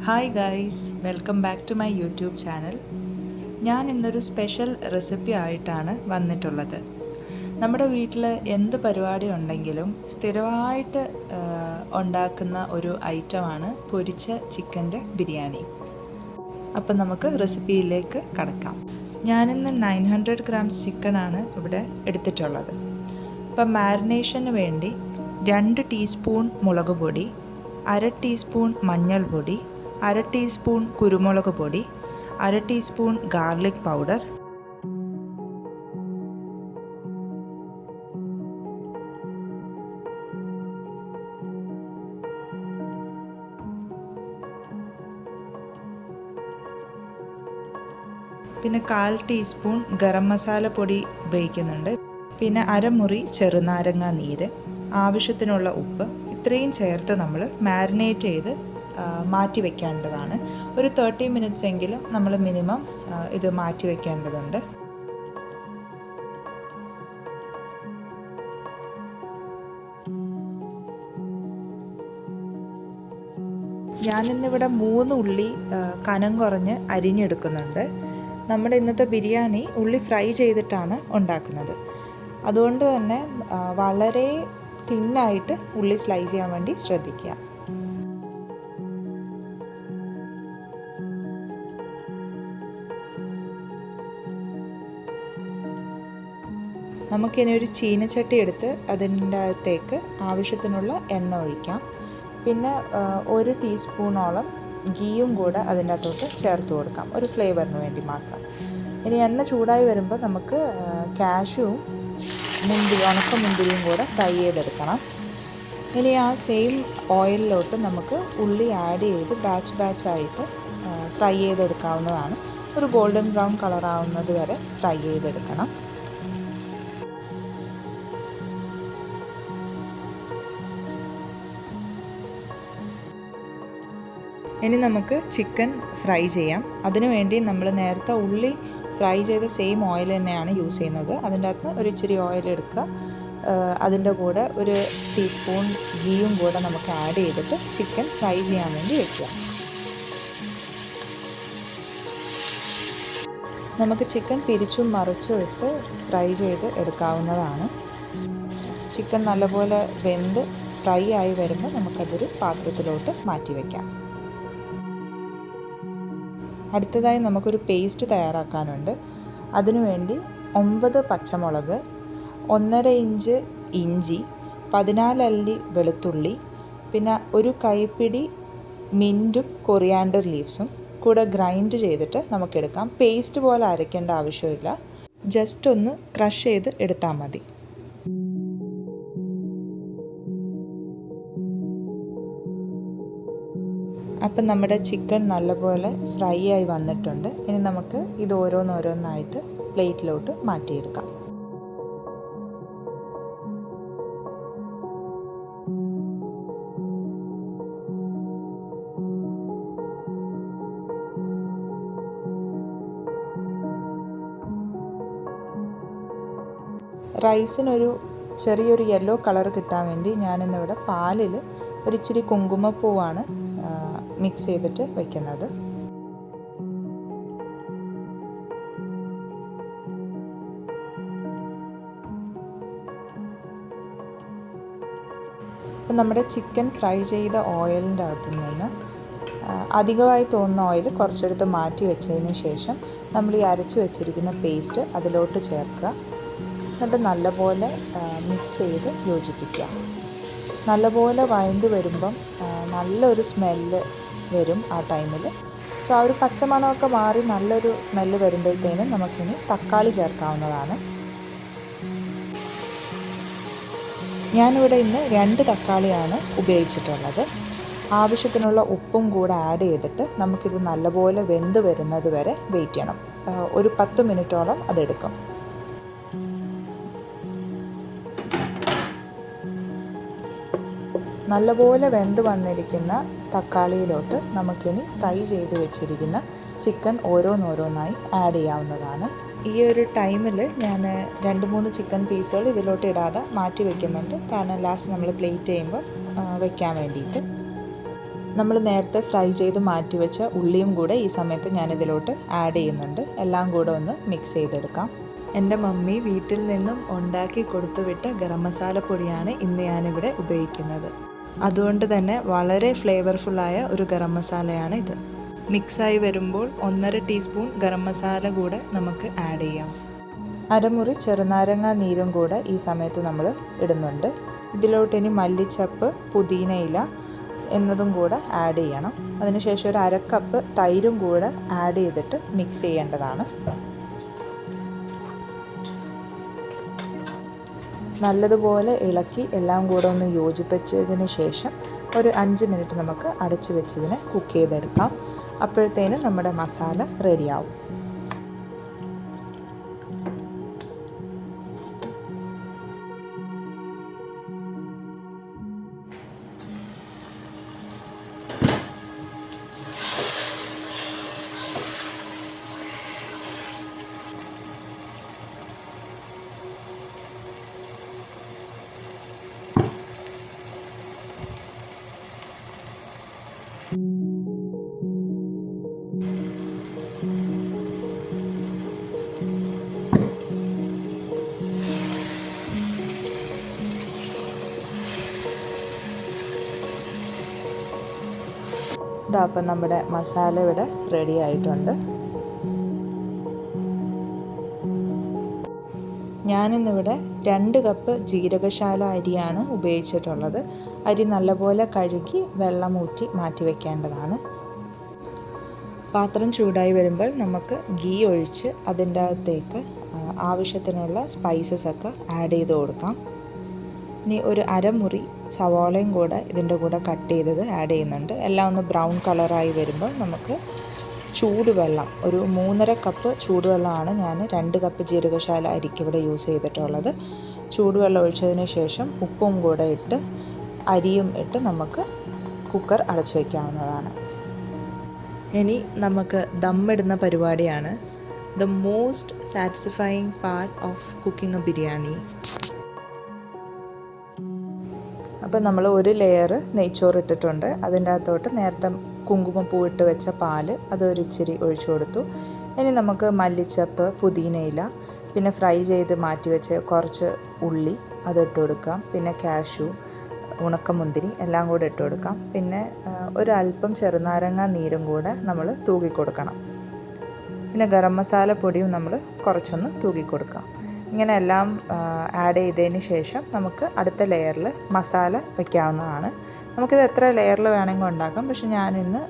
Hi guys, welcome back to my YouTube channel. ഞാൻ ഇന്നൊരു special recipe ആയിട്ടാണ് വന്നിട്ടുള്ളത്. നമ്മുടെ വീട്ടിൽ എന്ത് പരിപാടി ഉണ്ടെങ്കിലും സ്ഥിരമായിട്ട് ഉണ്ടാക്കുന്ന ഒരു ഐറ്റമാണ് പൊരിച്ച ചിക്കൻ്റെ ബിരിയാണി. അപ്പം നമുക്ക് റെസിപ്പിയിലേക്ക് കടക്കാം. ഞാനിന്ന് 900 ഗ്രാംസ് ചിക്കനാണ് ഇവിടെ എടുത്തിട്ടുള്ളത്. അപ്പം മാരിനേഷന് വേണ്ടി 2 ടീസ്പൂൺ മുളക് പൊടി, 1/2 ടീസ്പൂൺ മഞ്ഞൾപ്പൊടി, 1/2 ടീസ്പൂൺ കുരുമുളക് പൊടി, 1/2 ടീസ്പൂൺ ഗാർലിക് പൗഡർ, പിന്നെ 1/4 ടീസ്പൂൺ ഗരം മസാല പൊടി ഉപയോഗിക്കുന്നുണ്ട്, പിന്നെ അരമുറി ചെറുനാരങ്ങ നീര്, ആവശ്യത്തിനുള്ള ഉപ്പ്. ഇത്രയും ചേർത്ത് നമ്മൾ മാരിനേറ്റ് ചെയ്ത് മാറ്റി വയ്ക്കേണ്ടതാണ്. ഒരു 30 മിനിറ്റ്സ് എങ്കിലും നമ്മൾ മിനിമം ഇത് മാറ്റി വയ്ക്കേണ്ടതുണ്ട്. ഞാനിന്നിവിടെ 3 ഉള്ളി കനം കുറഞ്ഞ് അരിഞ്ഞെടുക്കുന്നുണ്ട്. നമ്മുടെ ഇന്നത്തെ ബിരിയാണി ഉള്ളി ഫ്രൈ ചെയ്തിട്ടാണ് ഉണ്ടാക്കുന്നത്. അതുകൊണ്ട് തന്നെ വളരെ തിന്നായിട്ട് ഉള്ളി സ്ലൈസ് ചെയ്യാൻ വേണ്ടി ശ്രദ്ധിക്കുക. നമുക്കിനി ഒരു ചീനച്ചട്ടി എടുത്ത് അതിൻ്റെ അകത്തേക്ക് ആവശ്യത്തിനുള്ള എണ്ണ ഒഴിക്കാം. പിന്നെ 1 ടീസ്പൂണോളം ഗീയും കൂടെ അതിൻ്റെ അകത്തോട്ട് ചേർത്ത് കൊടുക്കാം, ഒരു ഫ്ലേവറിന് വേണ്ടി മാത്രം. ഇനി എണ്ണ ചൂടായി വരുമ്പോൾ നമുക്ക് കാഷ്യൂവും ഉണക്ക മുന്തിരിയും കൂടെ ഫ്രൈ ചെയ്തെടുക്കണം. ഇനി ആ സെയിം ഓയിലിലോട്ട് നമുക്ക് ഉള്ളി ആഡ് ചെയ്ത് ബാച്ചായിട്ട് ഫ്രൈ ചെയ്തെടുക്കാവുന്നതാണ്. ഒരു ഗോൾഡൻ ബ്രൗൺ കളറാവുന്നത് വരെ ഫ്രൈ ചെയ്തെടുക്കണം. ഇനി നമുക്ക് ചിക്കൻ ഫ്രൈ ചെയ്യാം. അതിനുവേണ്ടി നമ്മൾ നേരത്തെ ഉള്ളി ഫ്രൈ ചെയ്ത സെയിം ഓയിൽ തന്നെയാണ് യൂസ് ചെയ്യുന്നത്. അതിൻ്റെ അകത്ത് ഒരു ഇച്ചിരി ഓയിൽ എടുക്കുക. അതിൻ്റെ കൂടെ 1 ടീസ്പൂൺ ഗീയും കൂടെ നമുക്ക് ആഡ് ചെയ്തിട്ട് ചിക്കൻ ഫ്രൈ ചെയ്യാൻ വേണ്ടി വയ്ക്കുക. നമുക്ക് ചിക്കൻ തിരിച്ചും മറിച്ചും ഇട്ട് ഫ്രൈ ചെയ്ത് എടുക്കാവുന്നതാണ്. ചിക്കൻ നല്ലപോലെ വെന്ത് ഫ്രൈ ആയി വരുമ്പോൾ നമുക്കതൊരു പാത്രത്തിലോട്ട് മാറ്റി വയ്ക്കാം. അടുത്തതായി നമുക്കൊരു പേസ്റ്റ് തയ്യാറാക്കാനുണ്ട്. അതിനുവേണ്ടി 9 പച്ചമുളക്, 1.5 ഇഞ്ച് ഇഞ്ചി, 14 അല്ലി വെളുത്തുള്ളി, പിന്നെ ഒരു കൈപ്പിടി മിൻറ്റും കൊറിയാണ്ടർ ലീവ്സും കൂടെ ഗ്രൈൻഡ് ചെയ്തിട്ട് നമുക്കെടുക്കാം. പേസ്റ്റ് പോലെ അരയ്ക്കേണ്ട ആവശ്യമില്ല, ജസ്റ്റ് ഒന്ന് ക്രഷ് ചെയ്ത് എടുത്താൽ മതി. അപ്പം നമ്മുടെ ചിക്കൻ നല്ലപോലെ ഫ്രൈ ആയി വന്നിട്ടുണ്ട്. ഇനി നമുക്ക് ഇത് ഓരോന്നോരോന്നായിട്ട് പ്ലേറ്റിലോട്ട് മാറ്റിയെടുക്കാം. റൈസിനൊരു ചെറിയൊരു യെല്ലോ കളർ കിട്ടാൻ വേണ്ടി ഞാനിന്നിവിടെ പാലിൽ ഒരിച്ചിരി കുങ്കുമപ്പൂവാണ് മിക്സ് ചെയ്തിട്ട് വയ്ക്കുന്നത്. അപ്പം നമ്മുടെ ചിക്കൻ ഫ്രൈ ചെയ്ത ഓയിലിൻ്റെ അകത്തു നിന്ന് അധികമായി തോന്നുന്ന ഓയിൽ കുറച്ചെടുത്ത് മാറ്റി വെച്ചതിന് ശേഷം നമ്മൾ ഈ അരച്ച് വെച്ചിരിക്കുന്ന പേസ്റ്റ് അതിലോട്ട് ചേർക്കുക. എന്നിട്ട് നല്ലപോലെ മിക്സ് ചെയ്ത് യോജിപ്പിക്കുക. നല്ലപോലെ വഴണ്ട് വരുമ്പം നല്ലൊരു സ്മെല്ല് വരും ആ ടൈമിൽ. സോ ആ ഒരു പച്ചമണമൊക്കെ മാറി നല്ലൊരു സ്മെല്ല് വരുമ്പോഴത്തേനും നമുക്കിനി തക്കാളി ചേർക്കാവുന്നതാണ്. ഞാനിവിടെ ഇന്ന് 2 തക്കാളിയാണ് ഉപയോഗിച്ചിട്ടുള്ളത്. ആവശ്യത്തിനുള്ള ഉപ്പും കൂടെ ആഡ് ചെയ്തിട്ട് നമുക്കിത് നല്ലപോലെ വെന്ത് വരുന്നത് വരെ വെയിറ്റ് ചെയ്യണം. ഒരു 10 മിനിറ്റോളം അതെടുക്കും. നല്ലപോലെ വെന്ത് വന്നിരിക്കുന്ന തക്കാളിയിലോട്ട് നമുക്കിനി ഫ്രൈ ചെയ്ത് വെച്ചിരിക്കുന്ന ചിക്കൻ ഓരോന്നോരോന്നായി ആഡ് ചെയ്യാവുന്നതാണ്. ഈ ഒരു ടൈമിൽ ഞാൻ 2-3 ചിക്കൻ പീസുകൾ ഇതിലോട്ട് ഇടാതെ മാറ്റി വയ്ക്കുന്നുണ്ട്. കാരണം ലാസ്റ്റ് നമ്മൾ പ്ലേറ്റ് ചെയ്യുമ്പോൾ വെക്കാൻ വേണ്ടിയിട്ട്. നമ്മൾ നേരത്തെ ഫ്രൈ ചെയ്ത് മാറ്റി വെച്ച ഉള്ളിയും കൂടെ ഈ സമയത്ത് ഞാനിതിലോട്ട് ആഡ് ചെയ്യുന്നുണ്ട്. എല്ലാം കൂടെ ഒന്ന് മിക്സ് ചെയ്തെടുക്കാം. എൻ്റെ മമ്മി വീട്ടിൽ നിന്നും ഉണ്ടാക്കി കൊടുത്തുവിട്ട ഗരം മസാല പൊടിയാണ് ഇന്ന് ഞാനിവിടെ ഉപയോഗിക്കുന്നത്. അതുകൊണ്ട് തന്നെ വളരെ ഫ്ലേവർഫുള്ളായ ഒരു ഗരം മസാലയാണ് ഇത്. മിക്സായി വരുമ്പോൾ 1.5 ടീസ്പൂൺ ഗരം മസാല കൂടെ നമുക്ക് ആഡ് ചെയ്യാം. അരമുറി ചെറുനാരങ്ങ നീരും കൂടെ ഈ സമയത്ത് നമ്മൾ ഇടുന്നുണ്ട്. ഇതിലോട്ട് ഇനി മല്ലിച്ചപ്പ്, പുതിനയില എന്നതും കൂടെ ആഡ് ചെയ്യണം. അതിനുശേഷം ഒരു 1/2 കപ്പ് തൈരും കൂടെ ആഡ് ചെയ്തിട്ട് മിക്സ് ചെയ്യേണ്ടതാണ്. നല്ലതുപോലെ ഇളക്കി എല്ലാം കൂടെ ഒന്ന് യോജിപ്പിച്ചതിന് ശേഷം ഒരു 5 മിനിറ്റ് നമുക്ക് അടച്ചു വെച്ചതിന് കുക്ക് ചെയ്തെടുക്കാം. അപ്പോഴത്തേനും നമ്മുടെ മസാല റെഡിയാവും. ഇതാ അപ്പം നമ്മുടെ മസാല ഇവിടെ റെഡി ആയിട്ടുണ്ട്. ഞാനിന്നിവിടെ 2 കപ്പ് ജീരകശാല അരിയാണ് ഉപയോഗിച്ചിട്ടുള്ളത്. അരി നല്ലപോലെ കഴുകി വെള്ളമൂറ്റി മാറ്റി വയ്ക്കേണ്ടതാണ്. പാത്രം ചൂടായി വരുമ്പോൾ നമുക്ക് ഗീ ഒഴിച്ച് അതിൻ്റെ അകത്തേക്ക് ആവശ്യത്തിനുള്ള സ്പൈസസ് ഒക്കെ ആഡ് ചെയ്ത് കൊടുക്കാം. ഇനി ഒരു അരമുറി സവാളയും കൂടെ ഇതിൻ്റെ കൂടെ കട്ട് ചെയ്തത് ആഡ് ചെയ്യുന്നുണ്ട്. എല്ലാം ഒന്ന് ബ്രൗൺ കളറായി വരുമ്പോൾ നമുക്ക് ചൂടുവെള്ളം, ഒരു 3.5 കപ്പ് ചൂടുവെള്ളമാണ് ഞാൻ 2 കപ്പ് ജീരകശാല അരിക്ക് ഇവിടെ യൂസ് ചെയ്തിട്ടുള്ളത്. ചൂടുവെള്ളം ഒഴിച്ചതിന് ശേഷം ഉപ്പും കൂടെ ഇട്ട് അരിയും ഇട്ട് നമുക്ക് കുക്കർ അടച്ചു വയ്ക്കാവുന്നതാണ്. ഇനി നമുക്ക് ദമ്മിടുന്ന പരിപാടിയാണ്. The most satisfying part of cooking A biryani. അപ്പോൾ നമ്മൾ ഒരു ലെയർ നെയ്ച്ചോറ് ഇട്ടിട്ടുണ്ട്. അതിൻ്റെ അകത്തോട്ട് നേരത്തെ കുങ്കുമപ്പൂ ഇട്ട് വെച്ച പാല് അതൊരിച്ചിരി ഒഴിച്ചു കൊടുത്തു. ഇനി നമുക്ക് മല്ലിച്ചപ്പ്, പുതിനയില, പിന്നെ ഫ്രൈ ചെയ്ത് മാറ്റി വെച്ച് കുറച്ച് ഉള്ളി അതിട്ട് കൊടുക്കാം. പിന്നെ കാഷ്യൂ, ഉണക്കമുന്തിരി എല്ലാം കൂടെ ഇട്ട് കൊടുക്കാം. പിന്നെ ഒരല്പം ചെറുനാരങ്ങ നീരും കൂടെ നമ്മൾ തൂക്കി കൊടുക്കണം. പിന്നെ ഗരം മസാല പൊടിയും നമ്മൾ കുറച്ചൊന്ന് തൂക്കി കൊടുക്കാം. ഇങ്ങനെ എല്ലാം ആഡ് ചെയ്തതിന് ശേഷം നമുക്ക് അടുത്ത ലെയറിൽ മസാല വയ്ക്കാവുന്നതാണ്. നമുക്കിത് എത്ര ലെയറിൽ വേണമെങ്കിൽ ഉണ്ടാക്കാം. പക്ഷെ ഞാനിന്ന്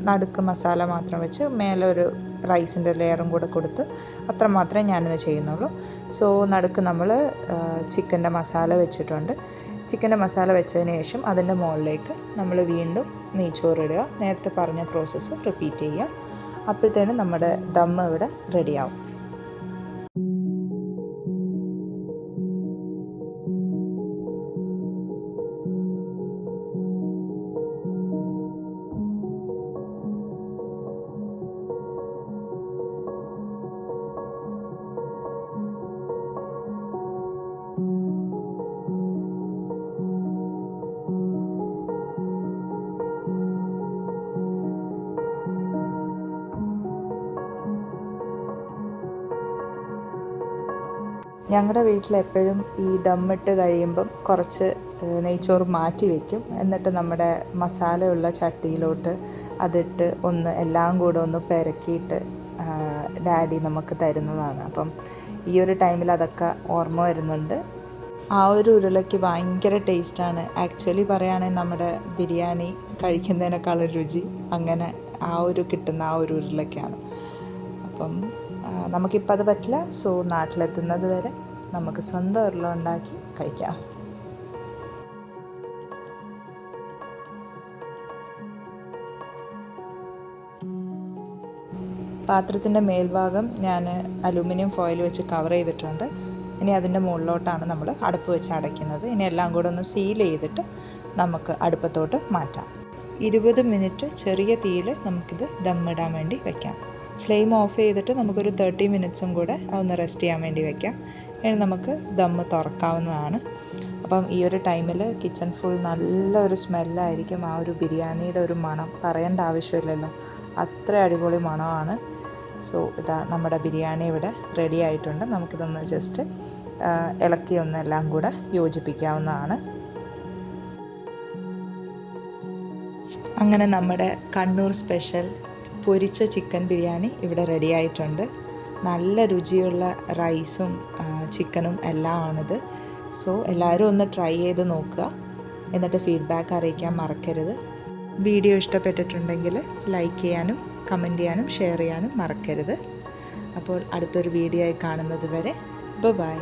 നടുക്ക് മസാല മാത്രം വെച്ച് മേലെ ഒരു റൈസിൻ്റെ ലെയറും കൂടെ കൊടുത്ത് അത്ര മാത്രമേ ഞാനിന്ന് ചെയ്യുന്നുള്ളൂ. സോ നടുക്ക് നമ്മൾ ചിക്കൻ്റെ മസാല വെച്ചിട്ടുണ്ട്. ചിക്കൻ്റെ മസാല വെച്ചതിന് ശേഷം അതിൻ്റെ മുകളിലേക്ക് നമ്മൾ വീണ്ടും നെയ്ച്ചോറിടുക. നേരത്തെ പറഞ്ഞ പ്രോസസ്സ് റിപ്പീറ്റ് ചെയ്യുക. അപ്പോഴത്തേനും നമ്മുടെ ദം ഇവിടെ റെഡിയാവും. ഞങ്ങളുടെ വീട്ടിലെപ്പോഴും ഈ ദമ്മിട്ട് കഴിയുമ്പം കുറച്ച് നെയ്ച്ചോറ് മാറ്റി വയ്ക്കും. എന്നിട്ട് നമ്മുടെ മസാലയുള്ള ചട്ടിയിലോട്ട് അതിട്ട് ഒന്ന് എല്ലാം കൂടെ ഒന്ന് പെരക്കിയിട്ട് ഡാഡി നമുക്ക് തരുന്നതാണ്. അപ്പം ഈ ഒരു ടൈമിൽ അതൊക്കെ ഓർമ്മ വരുന്നുണ്ട്. ആ ഒരു ഉരുളയ്ക്ക് ഭയങ്കര ടേസ്റ്റാണ്. ആക്ച്വലി പറയുകയാണെങ്കിൽ നമ്മുടെ ബിരിയാണി കഴിക്കുന്നതിനേക്കാളും രുചി അങ്ങനെ കിട്ടുന്ന ആ ഒരു ഉരുളയ്ക്കാണ്. അപ്പം നമുക്കിപ്പോൾ അത് പറ്റില്ല. സോ നാട്ടിലെത്തുന്നത് വരെ നമുക്ക് സ്വന്തം ഉരുള ഉണ്ടാക്കി കഴിക്കാം. പാത്രത്തിൻ്റെ മേൽഭാഗം ഞാൻ അലൂമിനിയം ഫോയിൽ വെച്ച് കവർ ചെയ്തിട്ടുണ്ട്. ഇനി അതിൻ്റെ മുകളിലോട്ടാണ് നമ്മൾ അടുപ്പ് വെച്ച് അടയ്ക്കുന്നത്. ഇനി എല്ലാം കൂടെ ഒന്ന് സീൽ ചെയ്തിട്ട് നമുക്ക് അടുപ്പത്തോട്ട് മാറ്റാം. 20 മിനിറ്റ് ചെറിയ തീയിൽ നമുക്കിത് ദമ്മിടാൻ വേണ്ടി വയ്ക്കാം. ഫ്ലെയിം ഓഫ് ചെയ്തിട്ട് നമുക്കൊരു 30 മിനിറ്റ്സും കൂടെ അതൊന്ന് റെസ്റ്റ് ചെയ്യാൻ വേണ്ടി വയ്ക്കാം. ഇനി നമുക്ക് ദമ്മ് തുറക്കാവുന്നതാണ്. അപ്പം ഈ ഒരു ടൈമിൽ കിച്ചൺ ഫുൾ നല്ലൊരു സ്മെല്ലായിരിക്കും. ആ ഒരു ബിരിയാണിയുടെ ഒരു മണം പറയേണ്ട ആവശ്യമില്ലല്ലോ, അത്ര അടിപൊളി മണമാണ്. സോ ഇതാ നമ്മുടെ ബിരിയാണി ഇവിടെ റെഡി ആയിട്ടുണ്ട്. നമുക്കിതൊന്ന് ജസ്റ്റ് ഇളക്കി ഒന്നെല്ലാം കൂടെ യോജിപ്പിക്കാവുന്നതാണ്. അങ്ങനെ നമ്മുടെ കണ്ണൂർ സ്പെഷ്യൽ പൊരിച്ച ചിക്കൻ ബിരിയാണി ഇവിടെ റെഡി ആയിട്ടുണ്ട്. നല്ല രുചിയുള്ള റൈസും ചിക്കനും എല്ലാം ആണിത്. സോ എല്ലാവരും ഒന്ന് ട്രൈ ചെയ്ത് നോക്കുക, എന്നിട്ട് ഫീഡ്ബാക്ക് അറിയിക്കാൻ മറക്കരുത്. വീഡിയോ ഇഷ്ടപ്പെട്ടിട്ടുണ്ടെങ്കിൽ ലൈക്ക് ചെയ്യാനും കമൻറ്റ് ചെയ്യാനും ഷെയർ ചെയ്യാനും മറക്കരുത്. അപ്പോൾ അടുത്തൊരു വീഡിയോ ആയി കാണുന്നത് വരെ ബൈ.